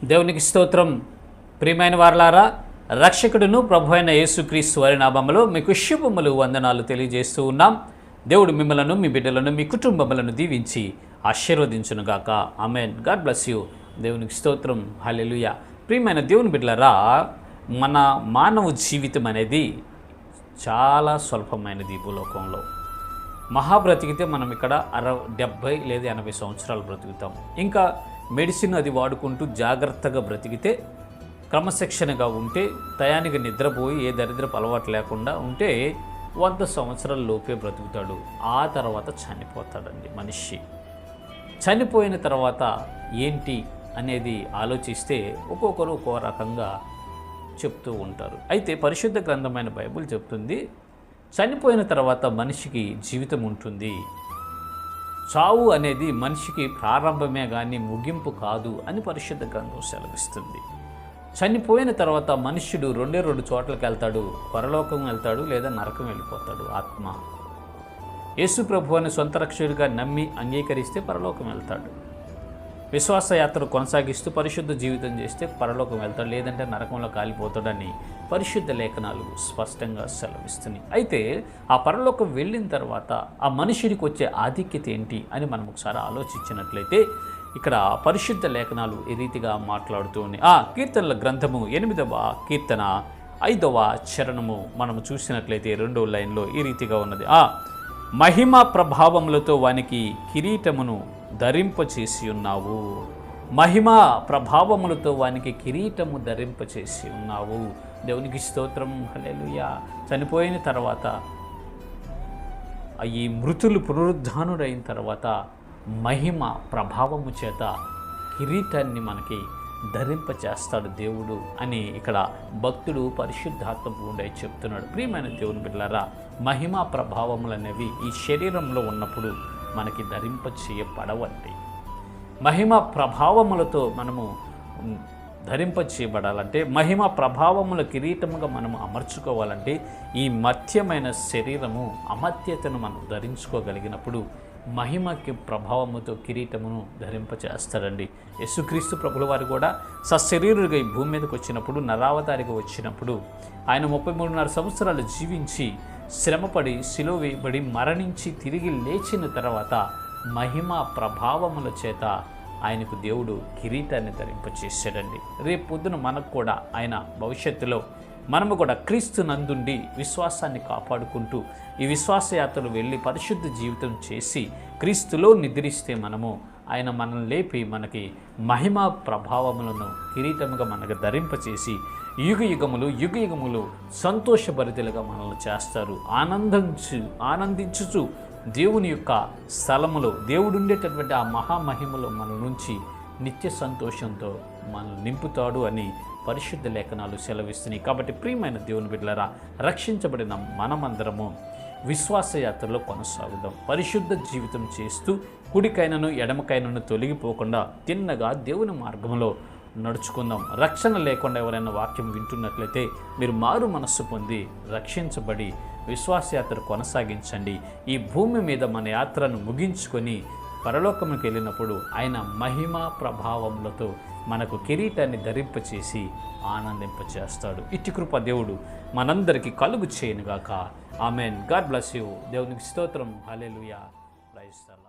దేవునికి స్తోత్రం. ప్రియమైన వారలారా, రక్షకుడును ప్రభు అయిన యేసుక్రీస్తు వారి నామములో మీకు శుభములు వందనాలు తెలియజేస్తూ ఉన్నాం. దేవుడు మిమ్మలను, మీ బిడ్డలను, మీ కుటుంబములను దీవించి ఆశీర్వదించునుగాక. ఆమెన్. God bless you. దేవునికి స్తోత్రం. హల్లెలూయా. ప్రియమైన దేవుని బిడ్డలారా, మన మానవ జీవితం అనేది చాలా స్వల్పమైనది. ఈ భూలోకంలో బ్రతికితే మనం ఇక్కడ 70 లేదా 80 సంవత్సరాలు బ్రతుకుతాం. ఇంకా మెడిసిన్ అది వాడుకుంటూ జాగ్రత్తగా బ్రతికితే, క్రమశిక్షణగా ఉంటే, టయానికి నిద్రపోయి ఏ దరిద్రపు అలవాటు లేకుండా ఉంటే 100 సంవత్సరాల లోపే బ్రతుకుతాడు. ఆ తర్వాత చనిపోతాడండి మనిషి. చనిపోయిన తర్వాత ఏంటి అనేది ఆలోచిస్తే ఒక్కొక్కరు ఒక్కో రకంగా చెప్తూ ఉంటారు. అయితే పరిశుద్ధ గ్రంథమైన బైబిల్ చెప్తుంది, చనిపోయిన తర్వాత మనిషికి జీవితం ఉంటుంది. చావు అనేది మనిషికి ప్రారంభమే కానీ ముగింపు కాదు అని పరిశుద్ధ గ్రంథం సెలవిస్తుంది. చనిపోయిన తర్వాత మనుష్యుడు రెండు చోట్లకి వెళ్తాడు. పరలోకం వెళ్తాడు, లేదా నరకం వెళ్ళిపోతాడు. ఆత్మ యేసు ప్రభువుని సొంత రక్షకుడిగా నమ్మి అంగీకరిస్తే పరలోకం వెళ్తాడు. విశ్వాస యాత్ర కొనసాగిస్తూ పరిశుద్ధ జీవితం చేస్తే పరలోకం వెళ్తాడు, లేదంటే నరకంలో కాలిపోతాడని పరిశుద్ధ లేఖనాలు స్పష్టంగా సెలవిస్తున్నాయి. అయితే ఆ పరలోకం వెళ్ళిన తర్వాత ఆ మనుషుడికి వచ్చే ఆధిక్యత ఏంటి అని మనం ఒకసారి ఆలోచించినట్లయితే, ఇక్కడ పరిశుద్ధ లేఖనాలు ఈ రీతిగా మాట్లాడుతూ ఉన్నాయి. కీర్తనల గ్రంథము 8వ కీర్తన 5వ చరణము మనము చూసినట్లయితే 2వ లైన్లో ఈ రీతిగా ఉన్నది. మహిమ ప్రభావములతో వానికి కిరీటమును ధరింపచేసి ఉన్నావు. మహిమ ప్రభావములతో వానికి కిరీటము ధరింపచేసి ఉన్నావు. దేవునికి స్తోత్రం. హల్లెలూయా. చనిపోయిన తర్వాత ఈ మృతులు పునరుద్ధానుడైన తర్వాత మహిమ ప్రభావము చేత కిరీటాన్ని మనకి ధరింపచేస్తాడు దేవుడు అని ఇక్కడ భక్తుడు పరిశుద్ధాత్మ ఉండే చెప్తున్నాడు. ప్రియమైన దేవుని బిడ్డలారా, మహిమ ప్రభావములు అనేవి ఈ శరీరంలో ఉన్నప్పుడు మనకి ధరింప చేయబడవండి. మహిమ ప్రభావములతో మనము ధరింప చేయబడాలంటే, మహిమ ప్రభావముల కిరీటముగా మనము అమర్చుకోవాలంటే, ఈ మర్త్యమైన శరీరము అమర్త్యతను మనం ధరించుకోగలిగినప్పుడు మహిమకి ప్రభావముతో కిరీటమును ధరింపచేస్తాడండి. యేసుక్రీస్తు ప్రభుల వారు కూడా సశరీరుడిగా ఈ భూమి మీదకి వచ్చినప్పుడు, నరావతారిగా వచ్చినప్పుడు ఆయన 33.5 సంవత్సరాలు జీవించి శ్రమపడి శిలువ వేయబడి మరణించి తిరిగి లేచిన తర్వాత మహిమ ప్రభావముల చేత ఆయనకు దేవుడు కిరీటాన్ని ధరింపచేశాడండి. రేపు పొద్దున మనకు కూడా ఆయన భవిష్యత్తులో మనము కూడా క్రీస్తు నందుండి విశ్వాసాన్ని కాపాడుకుంటూ ఈ విశ్వాసయాత్రలు వెళ్ళి పరిశుద్ధ జీవితం చేసి క్రీస్తులో నిద్రిస్తే ఆయన మనల్ని లేపి మనకి మహిమ ప్రభావములను కిరీటముగా మనకు ధరింపచేసి యుగయుగములు సంతోషభరితులుగా మనల్ని చేస్తారు. ఆనందించుచు దేవుని యొక్క స్థలములో దేవుడుండేటటువంటి ఆ మహామహిమలో మన నుంచి నిత్య సంతోషంతో మనల్ని నింపుతాడు అని పరిశుద్ధ లేఖనాలు సెలవిస్తున్నాయి. కాబట్టి ప్రియమైన దేవుని బిడ్డలారా, రక్షించబడిన మనమందరము విశ్వాసయాత్రలో కొనసాగుదాం. పరిశుద్ధ జీవితం చేస్తూ కుడికైనను ఎడమకైనను తొలగిపోకుండా తిన్నగా దేవుని మార్గంలో నడుచుకుందాం. రక్షణ లేకుండా ఎవరైనా వాక్యం వింటున్నట్లయితే మీరు మారు మనస్సు పొంది రక్షించబడి విశ్వాసయాత్ర కొనసాగించండి. ఈ భూమి మీద మన యాత్రను ముగించుకొని పరలోకమునికి వెళ్ళినప్పుడు ఆయన మహిమ ప్రభావములతో మనకు కిరీటాన్ని ధరింపచేసి ఆనందింపచేస్తాడు. ఇట్టి కృప దేవుడు మనందరికీ కలుగు చేయనుగాక. ఆమెన్. God bless you. దేవునికి స్తోత్రం. హల్లెలూయా. Praise the lord.